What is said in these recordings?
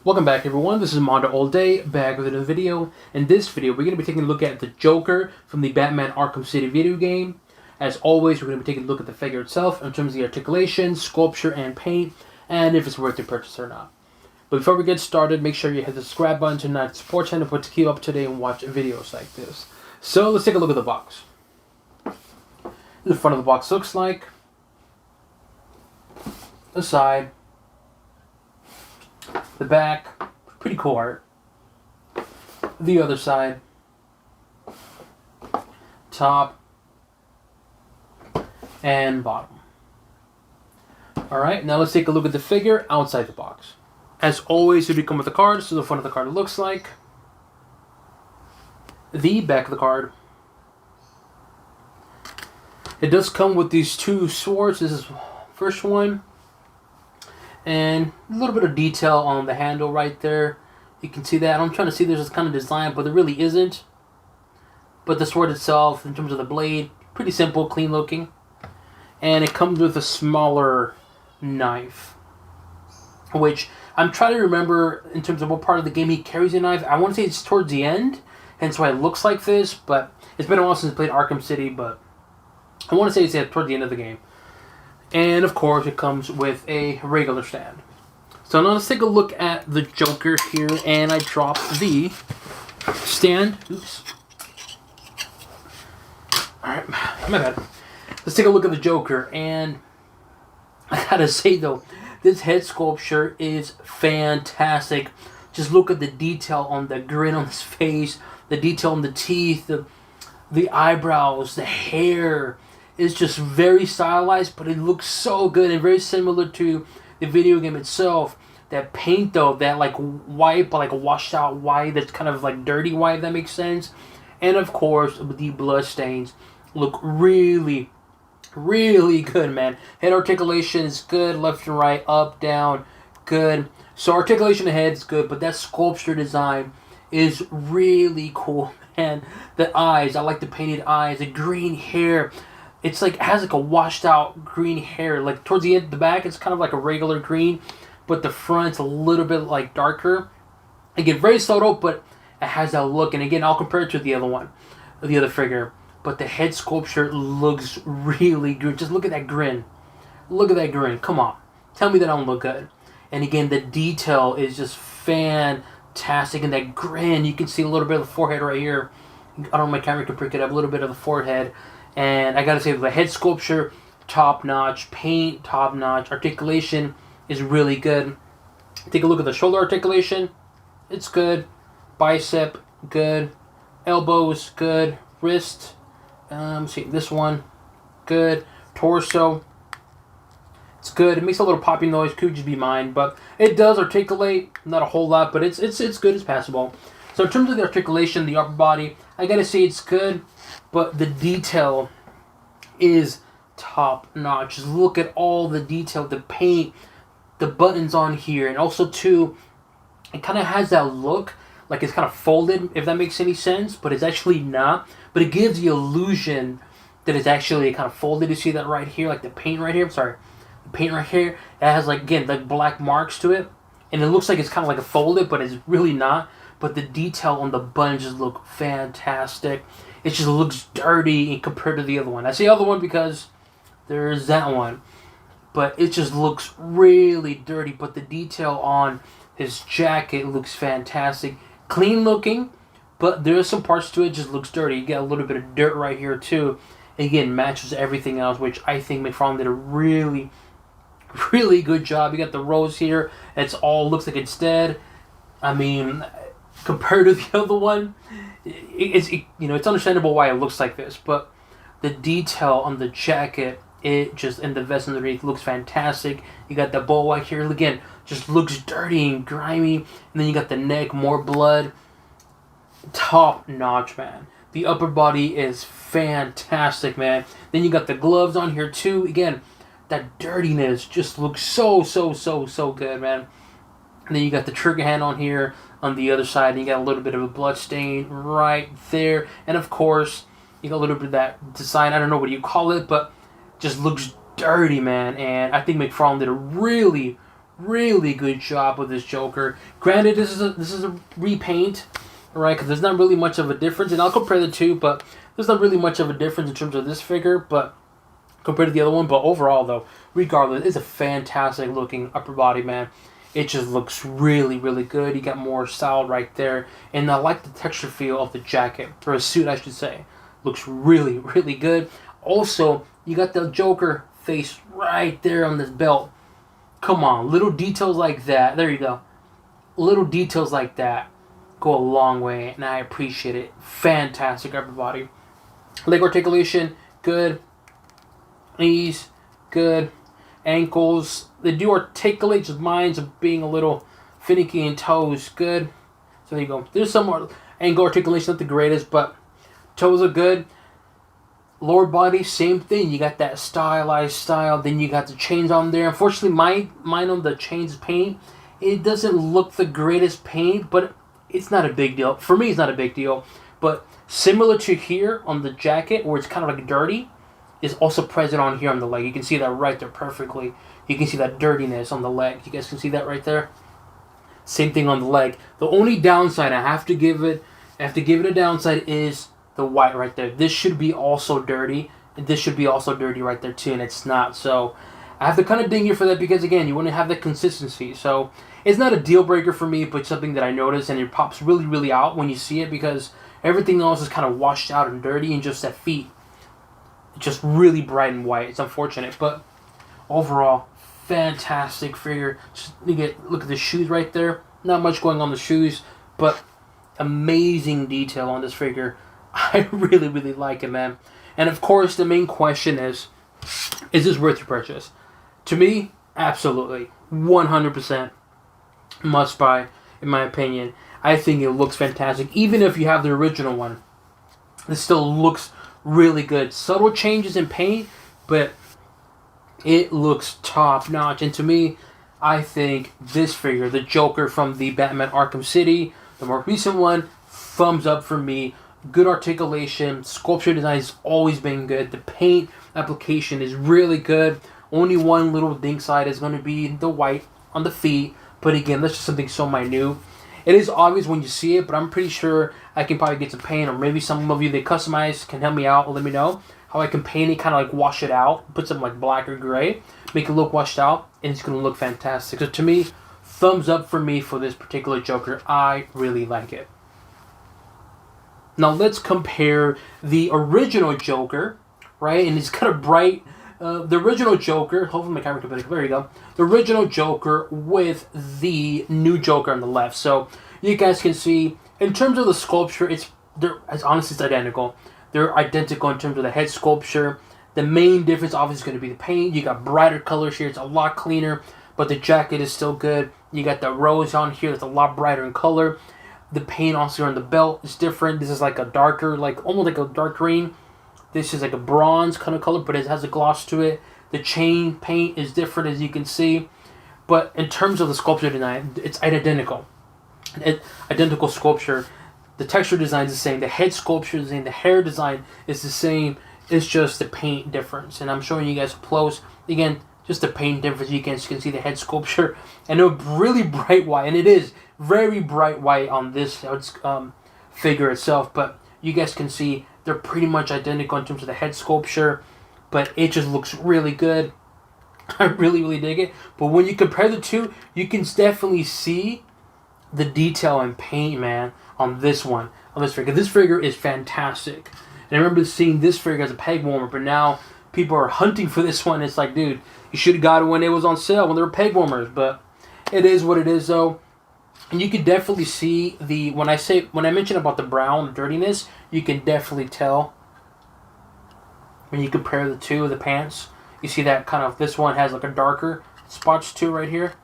Welcome back everyone, this is MandoAllDay, back with another video. In this video, we're going to be taking a look at the Joker from the Batman Arkham City video game. As always, we're going to be taking a look at the figure itself in terms of the articulation, sculpture, and paint, and if it's worth the purchase or not. But before we get started, make sure you hit the subscribe button to not support channel to keep up to date and watch videos like this. So let's take a look at the box. The front of the box looks like, the side, the back, pretty cool art. The other side, top, and bottom. Alright, now let's take a look at the figure outside the box. As always, it would come with the card, so the front of the card looks like, the back of the card. It does come with these two swords. This is the first one. And a little bit of detail on the handle right there. You can see that. I'm trying to see there's this kind of design, but there really isn't. But the sword itself, in terms of the blade, pretty simple, clean looking. And it comes with a smaller knife, which I'm trying to remember in terms of what part of the game he carries a knife. I want to say it's towards the end, hence why it looks like this. But it's been a while since I played Arkham City, but I want to say it's toward the end of the game. And of course, it comes with a regular stand. So now let's take a look at the Joker here, and I dropped the stand. Oops. Alright, my bad. Let's take a look at the Joker, and I gotta say though, this head sculpture is fantastic. Just look at the detail on the grin on his face, the detail on the teeth, the eyebrows, the hair. It's just very stylized, but it looks so good and very similar to the video game itself. That paint though, that like white, but like a washed out white, that's kind of like dirty white, if that makes sense. And of course, the blood stains look really, really good, man. Head articulation is good, left and right, up, down, good. So articulation of head is good, but that sculpture design is really cool, man. The eyes, I like the painted eyes, the green hair. It's like, it has like a washed out green hair. Like towards the end, the back, it's kind of like a regular green, but the front's a little bit like darker. Again, very subtle, but it has that look. And again, I'll compare it to the other one, the other figure. But the head sculpture looks really good. Just look at that grin. Look at that grin. Come on. Tell me that I don't look good. And again, the detail is just fantastic. And that grin, you can see a little bit of the forehead right here. I don't know if my camera can pick it up. A little bit of the forehead. And I gotta say, the head sculpture, top notch. Paint, top notch. Articulation is really good. Take a look at the shoulder articulation. It's good. Bicep, good. Elbows, good. Wrist, see this one, good. Torso, it's good. It makes a little popping noise. Could just be mine, but it does articulate. Not a whole lot, but it's good. It's passable. So in terms of the articulation, the upper body, I gotta say it's good. But the detail is top notch. Just look at all the detail, the paint, the buttons on here, and also too, it kind of has that look like it's kind of folded, if that makes any sense, but it's actually not. But it gives the illusion that it's actually kind of folded. You see that right here, like the paint right here. Sorry, the paint right here. It has like, again, like black marks to it, and it looks like it's kind of like a folded, but it's really not. But the detail on the buttons just look fantastic. It just looks dirty compared to the other one. I say other one because there's that one. But it just looks really dirty. But the detail on his jacket looks fantastic. Clean looking, but there are some parts to it just looks dirty. You get a little bit of dirt right here too. Again, matches everything else, which I think McFarlane did a really, really good job. You got the rose here. It's all looks like it's dead. I mean, compared to the other one, it's understandable why it looks like this, but the detail on the jacket, it just, and the vest underneath looks fantastic. You got the bow right here, again, just looks dirty and grimy, and then you got the neck, more blood. Top notch, man. The upper body is fantastic, man. Then you got the gloves on here too. Again, that dirtiness just looks so good, man. And then you got the trigger hand on here on the other side, and you got a little bit of a blood stain right there. And of course, you got a little bit of that design. I don't know what you call it, but just looks dirty, man. And I think McFarlane did a really, really good job with this Joker. Granted, this is a repaint, right? Because there's not really much of a difference, and I'll compare the two, but there's not really much of a difference in terms of this figure, but compared to the other one. But overall, though, regardless, it's a fantastic looking upper body, man. It just looks really, really good. You got more style right there, and I like the texture feel of the jacket, or a suit, I should say. Looks really, really good. Also, you got the Joker face right there on this belt. Come on, little details like that. There you go. Little details like that go a long way, and I appreciate it. Fantastic upper body. Leg articulation, good. Knees, good. Ankles, they do articulate, just minds of being a little finicky in toes, good. So there you go. There's some more ankle articulation, not the greatest, but toes are good. Lower body, same thing. You got that stylized style. Then you got the chains on there. Unfortunately, mine on the chains paint, it doesn't look the greatest paint, but it's not a big deal. For me, it's not a big deal. But similar to here on the jacket, where it's kind of like dirty, is also present on here on the leg. You can see that right there perfectly. You can see that dirtiness on the leg. You guys can see that right there. Same thing on the leg. The only downside I have to give it a downside is the white right there. This should be also dirty, and this should be also dirty right there too, and it's not. So I have to kind of ding you for that, because again, you want to have that consistency. So it's not a deal breaker for me, but something that I notice, and it pops really, really out when you see it, because everything else is kind of washed out and dirty, and just that feet, just really bright and white. It's unfortunate, but overall, fantastic figure. Just look at the shoes right there. Not much going on the shoes, but amazing detail on this figure. I really, really like it, man. And of course, the main question is this worth your purchase? To me, absolutely. 100% must buy, in my opinion. I think it looks fantastic. Even if you have the original one, it still looks really good. Subtle changes in paint, but it looks top notch. And to me, I think this figure, the Joker from the Batman Arkham City, the more recent one, thumbs up for me. Good articulation, sculpture design has always been good. The paint application is really good. Only one little ding side is going to be the white on the feet, but again, that's just something so minute. It is obvious when you see it, but I'm pretty sure I can probably get some paint, or maybe some of you that customize can help me out. Let me know how I can paint it, kind of like wash it out, put some like black or gray, make it look washed out, and it's going to look fantastic. So to me, thumbs up for me for this particular Joker. I really like it. Now let's compare the original Joker, right? And it's kind of bright. The original Joker, hopefully my camera can pick it up. There you go. The original Joker with the new Joker on the left. So you guys can see, in terms of the sculpture, it's honestly it's identical. They're identical in terms of the head sculpture. The main difference obviously is going to be the paint. You got brighter colors here. It's a lot cleaner, but the jacket is still good. You got the rose on here. It's a lot brighter in color. The paint also on the belt is different. This is like a darker, like almost like a dark green. This is like a bronze kind of color, but it has a gloss to it. The chain paint is different, as you can see. But in terms of the sculpture design, it's identical. Identical sculpture. The texture design is the same. The head sculpture is the same. The hair design is the same. It's just the paint difference. And I'm showing you guys up close. Again, just the paint difference. You guys can see the head sculpture. And a really bright white. And it is very bright white on this figure itself. But you guys can see they're pretty much identical in terms of the head sculpture. But it just looks really good. I really, really dig it. But when you compare the two, you can definitely see the detail and paint, man, on this one. On this figure. This figure is fantastic. And I remember seeing this figure as a peg warmer, but now people are hunting for this one. It's like, dude, you should have got it when it was on sale, when they were peg warmers. But it is what it is, though. And you can definitely see the, when I mention about the brown, the dirtiness, you can definitely tell when you compare the two of the pants. You see that kind of, this one has like a darker spots too right here.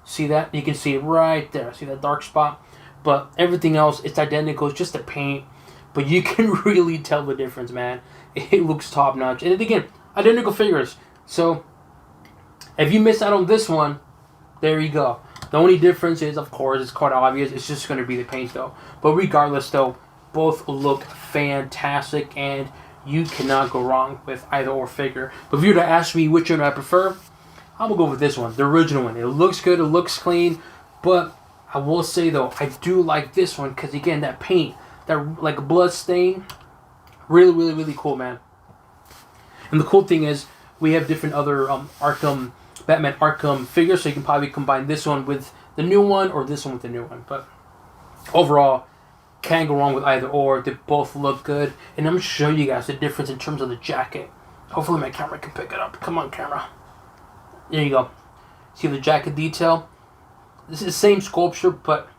See that? You can see it right there. See that dark spot? But everything else, it's identical. It's just the paint. But you can really tell the difference, man. It looks top notch. And again, identical figures. So if you miss out on this one, there you go. The only difference is, of course, it's quite obvious. It's just going to be the paint, though. But regardless, though, both look fantastic, and you cannot go wrong with either or figure. But if you were to ask me which one I prefer, I'm going to go with this one, the original one. It looks good, it looks clean, but I will say, though, I do like this one because, again, that paint, that like a blood stain, really, really, really cool, man. And the cool thing is, we have different other Batman Arkham figures, so you can probably combine this one with the new one or this one with the new one. But overall, can't go wrong with either or. They both look good. And I'm going to show you guys the difference in terms of the jacket. Hopefully my camera can pick it up. Come on, camera. There you go. See the jacket detail? This is the same sculpture, but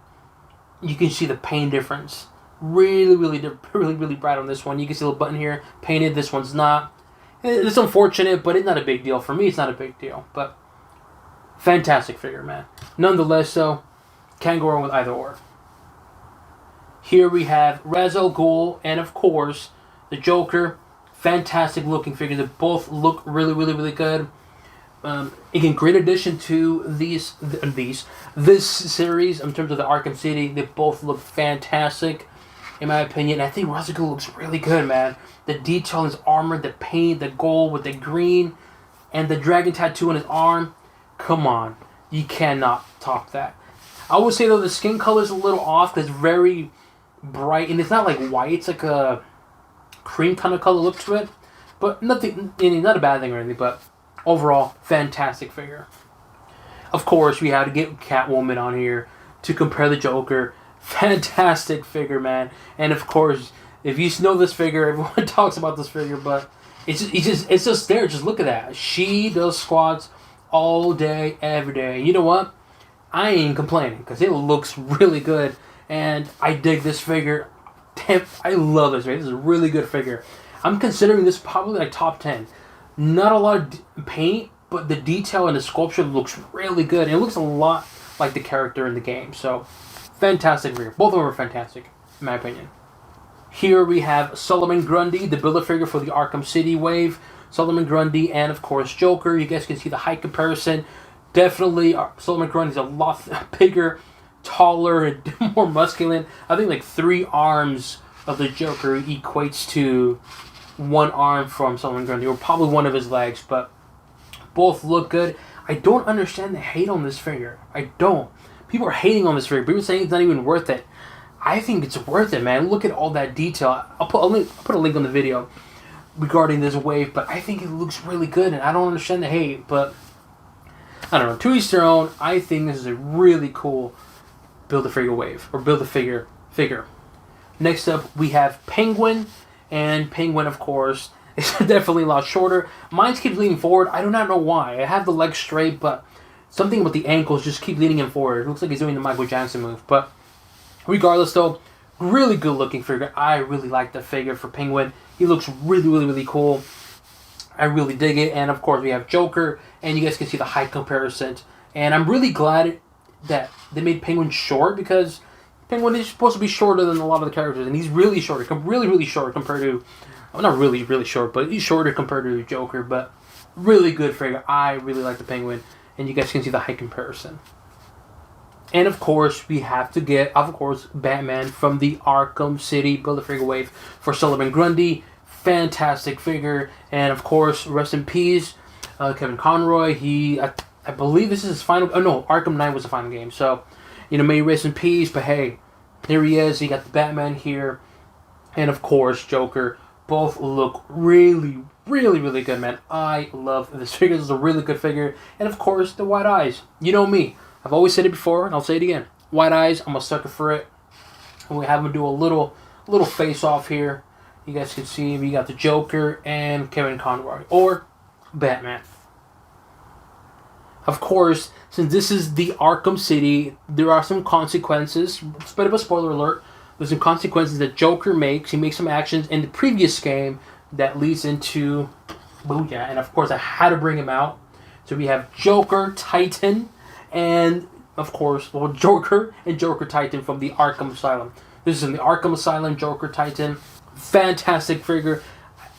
you can see the paint difference. Really, really, really, really bright on this one. You can see a little button here, painted. This one's not. It's unfortunate, but it's not a big deal. For me, it's not a big deal. But fantastic figure, man. Nonetheless, though, can't go wrong with either or. Here we have Ra's al Ghul and, of course, the Joker. Fantastic looking figures. They both look really, really, really good. Again, great addition to this series in terms of the Arkham City. They both look fantastic, in my opinion. I think Ra's al Ghul looks really good, man. The detail in his armor, the paint, the gold with the green, and the dragon tattoo on his arm. Come on, you cannot top that. I would say though the skin color is a little off because it's very bright, and it's not like white. It's like a cream kind of color look to it, but nothing, not a bad thing or anything. But overall, fantastic figure. Of course, we had to get Catwoman on here to compare the Joker. Fantastic figure, man. And of course, if you know this figure, everyone talks about this figure, but it's just there. Just look at that. She does squats all day, every day. You know what? I ain't complaining because it looks really good, and I dig this figure. Damn, I love this figure. This is a really good figure. I'm considering this probably like top 10. Not a lot of paint, but the detail and the sculpture looks really good. And it looks a lot like the character in the game. So, fantastic figure. Both of them are fantastic, in my opinion. Here we have Solomon Grundy, the Build-A-Figure for the Arkham City wave. Solomon Grundy and, of course, Joker. You guys can see the height comparison. Definitely, Solomon Grundy is a lot bigger, taller, and more masculine. I think like 3 arms of the Joker equates to 1 arm from Solomon Grundy, or probably one of his legs, but both look good. I don't understand the hate on this figure. I don't. People are hating on this figure. People are saying it's not even worth it. I think it's worth it, man. Look at all that detail. I'll put a link on the video regarding this wave, but I think it looks really good, and I don't understand the hate, but I don't know. To each their own. I think this is a really cool Build-A-Figure wave, or Build-A-Figure figure. Next up, we have Penguin, and Penguin, of course, is definitely a lot shorter. Mine keeps leaning forward. I do not know why. I have the legs straight, but something with the ankles just keep leaning him forward. It looks like he's doing the Michael Jackson move, but regardless, though, really good-looking figure. I really like the figure for Penguin. He looks really, really, really cool. I really dig it. And, of course, we have Joker, and you guys can see the height comparison. And I'm really glad that they made Penguin short, because Penguin is supposed to be shorter than a lot of the characters, and he's really short. Really, really short compared to... Well, not really, really short, but he's shorter compared to Joker, but really good figure. I really like the Penguin, and you guys can see the height comparison. And, of course, we have to get, of course, Batman from the Arkham City Build-A-Figure wave for Solomon Grundy. Fantastic figure. And, of course, rest in peace, Kevin Conroy. I believe this is his final... Oh, no, Arkham Knight was the final game. So, may he rest in peace. But, hey, here he is. You got the Batman here. And, of course, Joker. Both look really, really, really good, man. I love this figure. This is a really good figure. And, of course, the white eyes. You know me. I've always said it before, and I'll say it again. White eyes, I'm a sucker for it. And we have him do a little face-off here. You guys can see we got the Joker and Kevin Conroy, or Batman. Of course, since this is the Arkham City, there are some consequences. It's a bit of a spoiler alert. There's some consequences that Joker makes. He makes some actions in the previous game that leads into Booyah. And of course, I had to bring him out. So we have Joker, Titan, and of course, Joker and Joker Titan from the Arkham Asylum. This is in the Arkham Asylum, Joker Titan. Fantastic figure.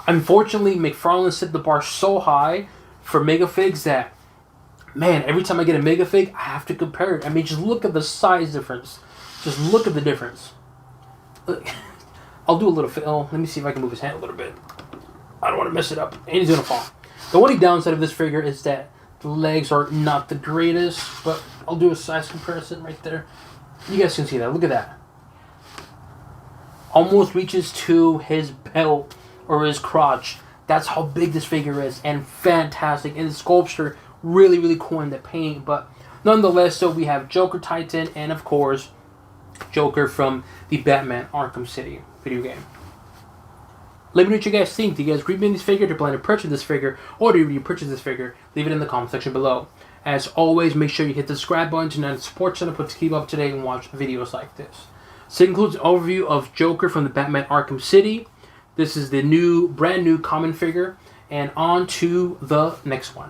Unfortunately, McFarlane set the bar so high for Megafigs that, man, every time I get a Megafig, I have to compare it. I mean, just look at the size difference. Just look at the difference. I'll do a little film. Let me see if I can move his hand a little bit. I don't want to mess it up. And he's going to fall. The only downside of this figure is that The legs are not the greatest, but I'll do a size comparison right there. You guys can see that. Look at that. Almost reaches to his belt or his crotch. That's how big this figure is, and fantastic. And the sculpture, really, really cool in the paint. But nonetheless, so we have Joker Titan, and of course, Joker from the Batman Arkham City video game. Let me know what you guys think. Do you guys agree with this figure? Do you plan to purchase this figure? Or do you purchase this figure? Leave it in the comment section below. As always, make sure you hit the subscribe button to not support channel to keep up to date and watch videos like this. So it includes an overview of Joker from the Batman Arkham City. This is the brand new common figure. And on to the next one.